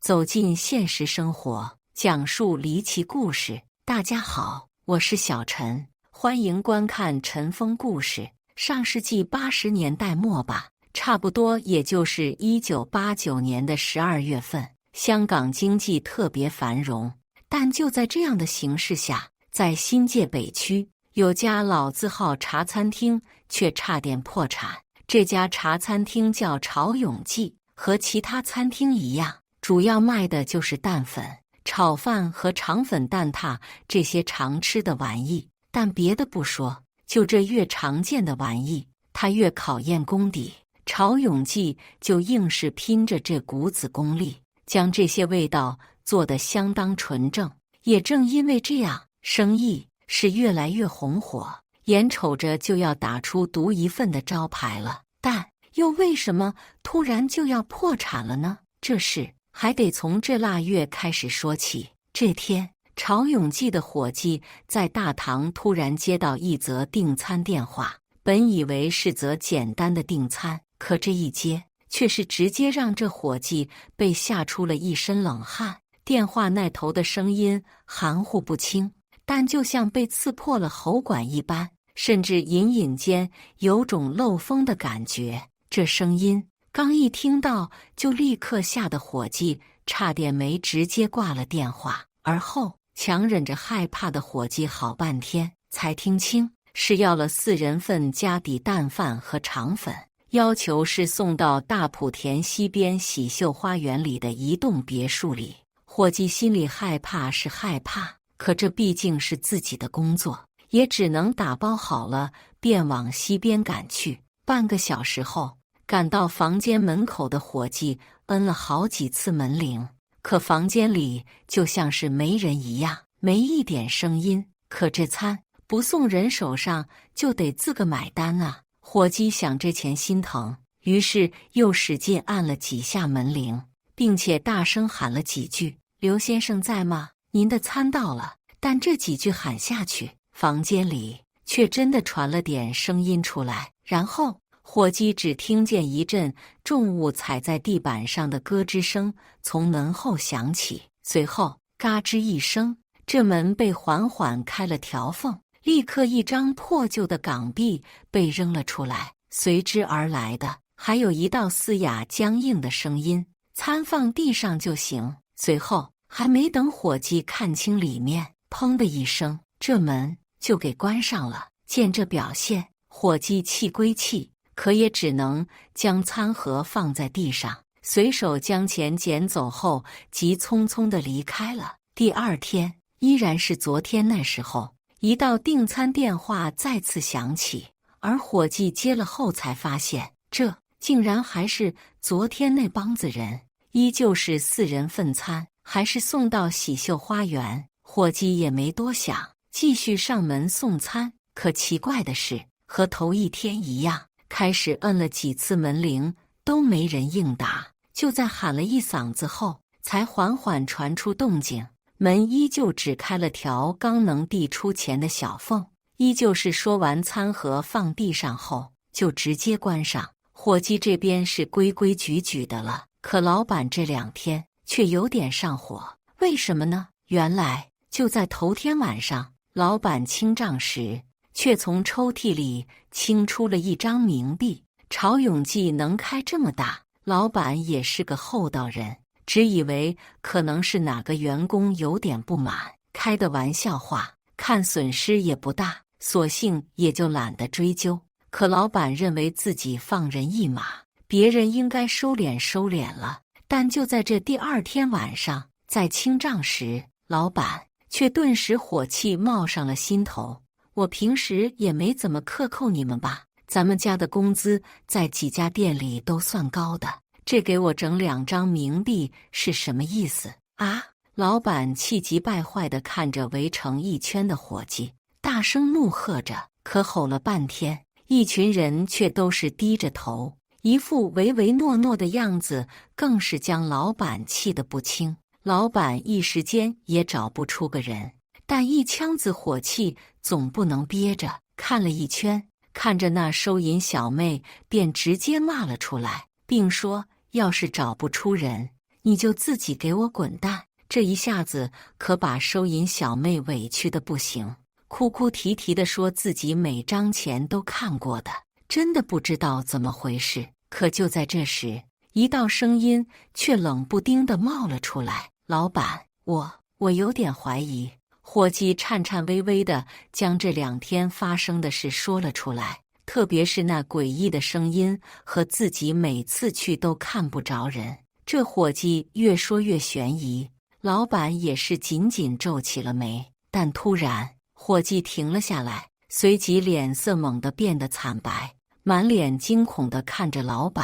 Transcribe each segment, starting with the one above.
走进现实生活，讲述离奇故事。大家好，我是小陈，欢迎观看陈风故事。上世纪80年代末吧，差不多也就是1989年的12月份，香港经济特别繁荣，但就在这样的形势下，在新界北区有家老字号茶餐厅却差点破产。这家茶餐厅叫潮永记，和其他餐厅一样，主要卖的就是蛋粉、炒饭和肠粉蛋挞这些常吃的玩意。但别的不说，就这越常见的玩意，它越考验功底。潮永记就硬是拼着这股子功力，将这些味道做得相当纯正。也正因为这样，生意是越来越红火，眼瞅着就要打出独一份的招牌了。但又为什么突然就要破产了呢？这事还得从这腊月开始说起。这天，潮永记的伙计在大堂突然接到一则订餐电话，本以为是则简单的订餐，可这一接，却是直接让这伙计被吓出了一身冷汗。电话那头的声音含糊不清，但就像被刺破了喉管一般，甚至隐隐间有种漏风的感觉。这声音刚一听到，就立刻吓得伙计差点没直接挂了电话。而后强忍着害怕的伙计好半天才听清，是要了4人份家底蛋饭和肠粉，要求是送到大埔田西边喜秀花园里的一栋别墅里。伙计心里害怕是害怕，可这毕竟是自己的工作，也只能打包好了便往西边赶去。半个小时后，赶到房间门口的伙计摁了好几次门铃，可房间里就像是没人一样，没一点声音。可这餐不送人手上，就得自个买单啊！伙计想这钱心疼，于是又使劲按了几下门铃，并且大声喊了几句：“刘先生在吗？您的餐到了。”但这几句喊下去，房间里却真的传了点声音出来。然后伙计只听见一阵重物踩在地板上的咯吱声从门后响起，随后嘎吱一声，这门被缓缓开了条缝，立刻一张破旧的港币被扔了出来，随之而来的还有一道嘶哑僵硬的声音：“餐放地上就行。”随后还没等伙计看清里面，砰的一声，这门就给关上了。见这表现，伙计气归气，可也只能将餐盒放在地上，随手将钱捡走后，急匆匆地离开了。第二天，依然是昨天那时候，一道订餐电话再次响起，而伙计接了后才发现，这竟然还是昨天那帮子人，依旧是4人份餐，还是送到喜秀花园。伙计也没多想，继续上门送餐。可奇怪的是，和头一天一样，开始摁了几次门铃都没人应答，就在喊了一嗓子后，才缓缓传出动静。门依旧只开了条刚能递出钱的小缝，依旧是说完餐盒放地上后就直接关上。伙计这边是规规矩矩的了，可老板这2天却有点上火。为什么呢？原来就在头天晚上，老板清账时却从抽屉里清出了一张冥币。潮永记能开这么大，老板也是个厚道人，只以为可能是哪个员工有点不满，开的玩笑话，看损失也不大，索性也就懒得追究。可老板认为自己放人一马，别人应该收敛收敛了。但就在这第2天晚上，在清账时，老板却顿时火气冒上了心头。我平时也没怎么克扣你们吧？咱们家的工资在几家店里都算高的，这给我整2张冥币是什么意思啊？老板气急败坏地看着围成一圈的伙计，大声怒喝着。可吼了半天，一群人却都是低着头，一副唯唯诺诺的样子，更是将老板气得不轻。老板一时间也找不出个人，但一腔子火气总不能憋着，看了一圈，看着那收银小妹，便直接骂了出来，并说：“要是找不出人，你就自己给我滚蛋！这一下子可把收银小妹委屈的不行，哭哭啼啼地说自己每张钱都看过的，真的不知道怎么回事。可就在这时，一道声音却冷不丁地冒了出来：“老板，我有点怀疑。”伙计颤颤巍巍地将这2天发生的事说了出来，特别是那诡异的声音和自己每次去都看不着人。这伙计越说越悬疑，老板也是紧紧皱起了眉。但突然，伙计停了下来，随即脸色猛地变得惨白，满脸惊恐地看着老板：“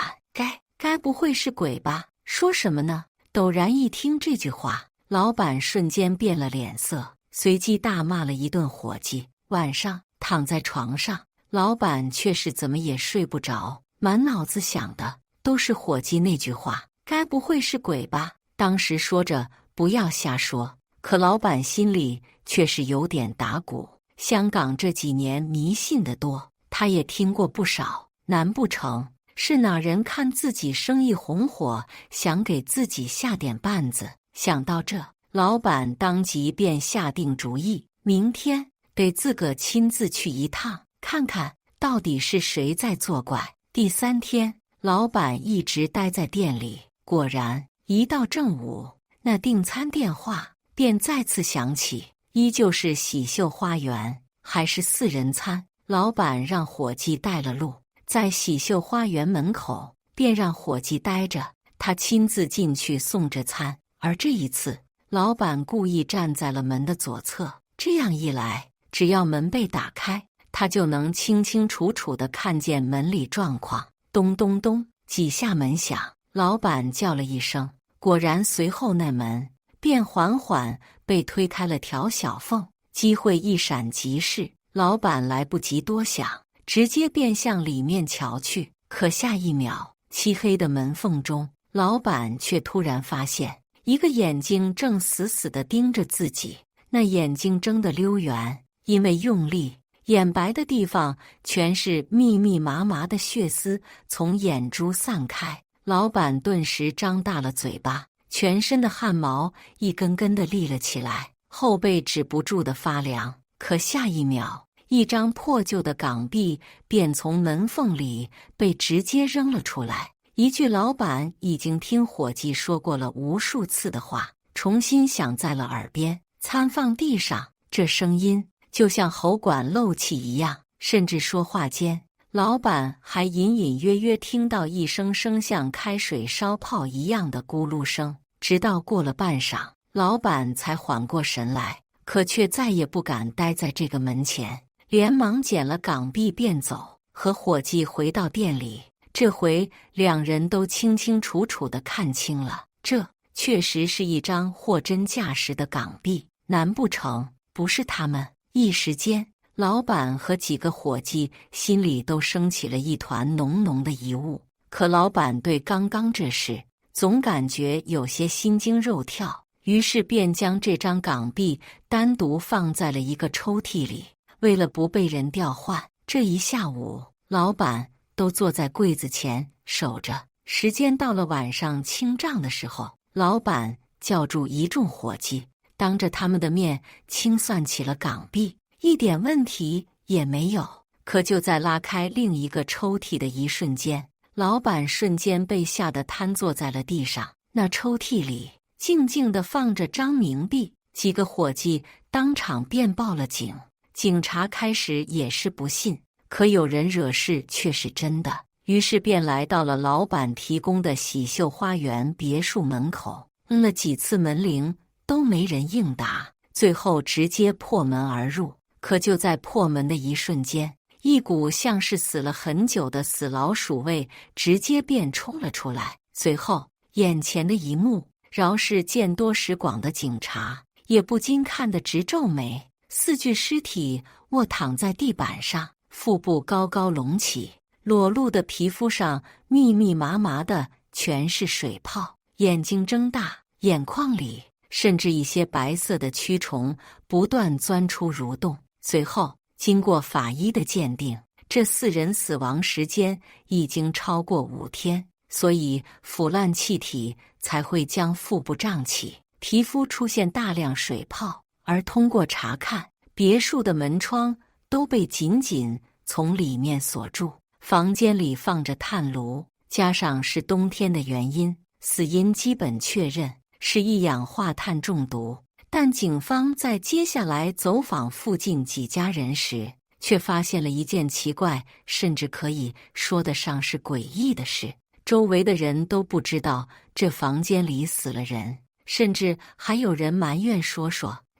该不会是鬼吧？说什么呢？”陡然一听这句话，老板瞬间变了脸色，随即大骂了一顿伙计。晚上躺在床上，老板却是怎么也睡不着，满脑子想的都是伙计那句话：“该不会是鬼吧？”当时说着不要瞎说，可老板心里却是有点打鼓。香港这几年迷信的多，他也听过不少，难不成是哪人看自己生意红火，想给自己下点绊子？想到这，老板当即便下定主意，明天得自个亲自去一趟，看看到底是谁在作怪。第3天，老板一直待在店里，果然一到正午，那订餐电话便再次响起，依旧是喜秀花园，还是4人餐。老板让伙计带了路，在喜秀花园门口便让伙计待着，他亲自进去送着餐。而这一次，老板故意站在了门的左侧，这样一来，只要门被打开，他就能清清楚楚地看见门里状况。咚咚咚，几下门响，老板叫了一声，果然随后那门便缓缓被推开了条小缝。机会一闪即逝，老板来不及多想，直接便向里面瞧去。可下一秒，漆黑的门缝中，老板却突然发现一个眼睛正死死地盯着自己，那眼睛睁得溜圆，因为用力，眼白的地方全是密密麻麻的血丝从眼珠散开。老板顿时张大了嘴巴，全身的汗毛一根根地立了起来，后背止不住的发凉。可下一秒，一张破旧的港币便从门缝里被直接扔了出来。一句老板已经听伙计说过了无数次的话，重新响在了耳边。餐放地上，这声音就像喉管漏气一样，甚至说话间，老板还隐隐约约听到一声声像开水烧泡一样的咕噜声。直到过了半晌，老板才缓过神来，可却再也不敢待在这个门前，连忙捡了港币便走，和伙计回到店里。这回2人都清清楚楚地看清了，这确实是一张货真价实的港币，难不成不是他们？一时间，老板和几个伙计心里都升起了一团浓浓的疑雾。可老板对刚刚这事总感觉有些心惊肉跳，于是便将这张港币单独放在了一个抽屉里。为了不被人调换，这一下午老板都坐在柜子前守着。时间到了晚上清账的时候，老板叫住一众伙计，当着他们的面清算起了港币，一点问题也没有。可就在拉开另一个抽屉的一瞬间，老板瞬间被吓得瘫坐在了地上。那抽屉里静静地放着张冥币，几个伙计当场便报了警。警察开始也是不信，可有人惹事却是真的，于是便来到了老板提供的喜秀花园别墅门口，摁了几次门铃都没人应答，最后直接破门而入。可就在破门的一瞬间，一股像是死了很久的死老鼠味直接便冲了出来。随后眼前的一幕，饶是见多识广的警察也不禁看得直皱眉。4具尸体卧躺在地板上，腹部高高隆起，裸露的皮肤上密密麻麻的全是水泡，眼睛睁大，眼眶里甚至一些白色的蛆虫不断钻出蠕动。随后经过法医的鉴定，这4人死亡时间已经超过5天。所以腐烂气体才会将腹部胀起，皮肤出现大量水泡。而通过查看，别墅的门窗都被紧紧从里面锁住，房间里放着炭炉，加上是冬天的原因，死因基本确认是一氧化碳中毒。但警方在接下来走访附近几家人时，却发现了一件奇怪，甚至可以说得上是诡异的事。周围的人都不知道这房间里死了人，甚至还有人埋怨说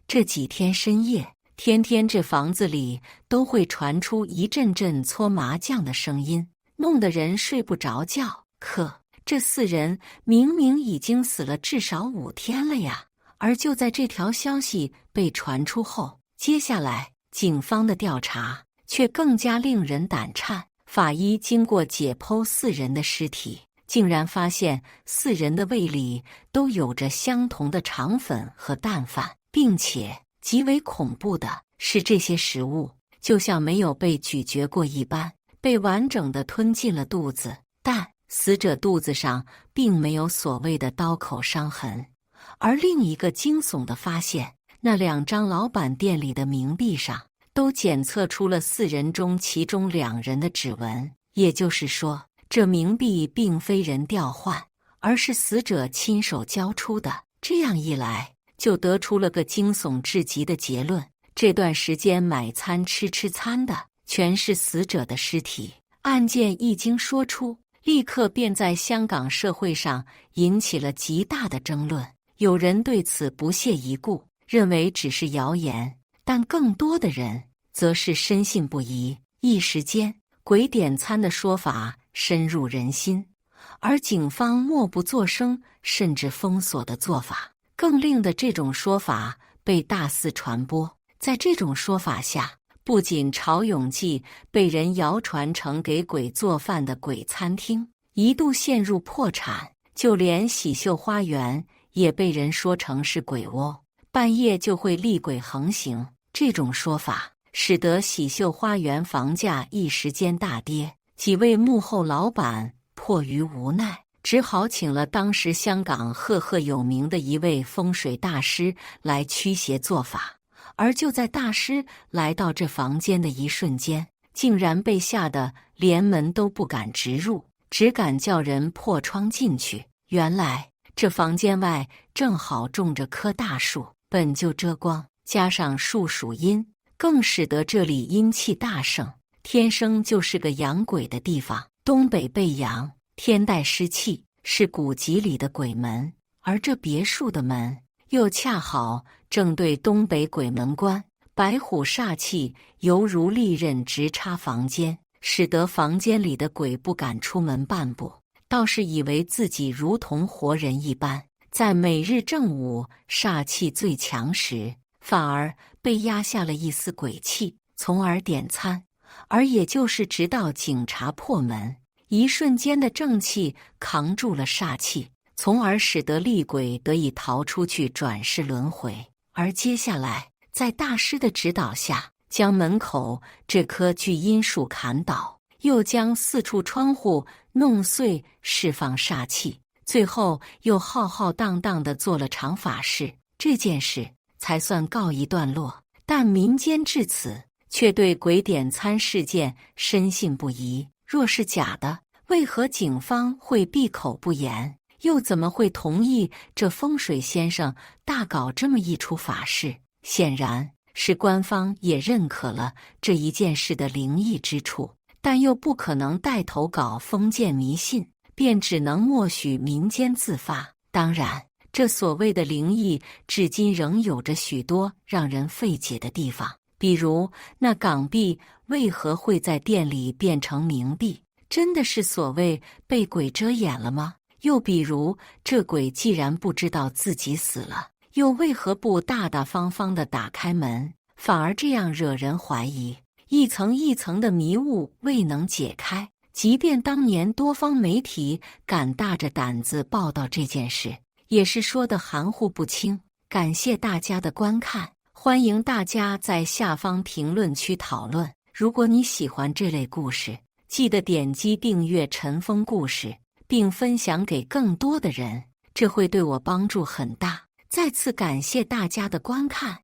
这几天深夜，天天这房子里都会传出一阵阵搓麻将的声音，弄得人睡不着觉。可这4人明明已经死了至少5天了呀！而就在这条消息被传出后，接下来警方的调查却更加令人胆颤。法医经过解剖4人的尸体，竟然发现4人的胃里都有着相同的肠粉和淡饭，并且极为恐怖的是，这些食物就像没有被咀嚼过一般，被完整的吞进了肚子。但死者肚子上并没有所谓的刀口伤痕。而另一个惊悚的发现，那2张老板店里的冥币上都检测出了4人中其中2人的指纹，也就是说，这冥币并非人调换，而是死者亲手交出的。这样一来，就得出了个惊悚至极的结论：这段时间买餐吃餐的全是死者的尸体。案件一经说出，立刻便在香港社会上引起了极大的争论。有人对此不屑一顾，认为只是谣言，但更多的人则是深信不疑。一时间，鬼点餐的说法深入人心，而警方默不作声甚至封锁的做法，更令的这种说法被大肆传播。在这种说法下，不仅潮涌记被人谣传成给鬼做饭的鬼餐厅，一度陷入破产，就连喜秀花园也被人说成是鬼窝，半夜就会厉鬼横行。这种说法使得喜秀花园房价一时间大跌，几位幕后老板迫于无奈，只好请了当时香港赫赫有名的一位风水大师来驱邪做法。而就在大师来到这房间的一瞬间，竟然被吓得连门都不敢直入，只敢叫人破窗进去。原来这房间外正好种着棵大树，本就遮光，加上树属阴，更使得这里阴气大盛，天生就是个养鬼的地方。东北背阳，天带湿气，是古籍里的鬼门，而这别墅的门又恰好正对东北鬼门关，白虎煞气犹如利刃直插房间，使得房间里的鬼不敢出门半步，倒是以为自己如同活人一般。在每日正午煞气最强时，反而被压下了一丝鬼气，从而点餐。而也就是直到警察破门，一瞬间的正气扛住了煞气，从而使得厉鬼得以逃出去转世轮回。而接下来在大师的指导下，将门口这棵巨阴树砍倒，又将4处窗户弄碎，释放煞气，最后又浩浩荡荡地做了场法事，这件事才算告一段落。但民间至此却对鬼点餐事件深信不疑。若是假的，为何警方会闭口不言？又怎么会同意这风水先生大搞这么一出法事？显然是官方也认可了这一件事的灵异之处，但又不可能带头搞封建迷信，便只能默许民间自发。当然，这所谓的灵异至今仍有着许多让人费解的地方，比如那港币为何会在店里变成冥币？真的是所谓被鬼遮眼了吗？又比如这鬼既然不知道自己死了，又为何不大大方方地打开门，反而这样惹人怀疑？一层一层的迷雾未能解开，即便当年多方媒体敢大着胆子报道这件事，也是说得含糊不清。感谢大家的观看，欢迎大家在下方评论区讨论。如果你喜欢这类故事，记得点击订阅陈峰故事，并分享给更多的人，这会对我帮助很大。再次感谢大家的观看。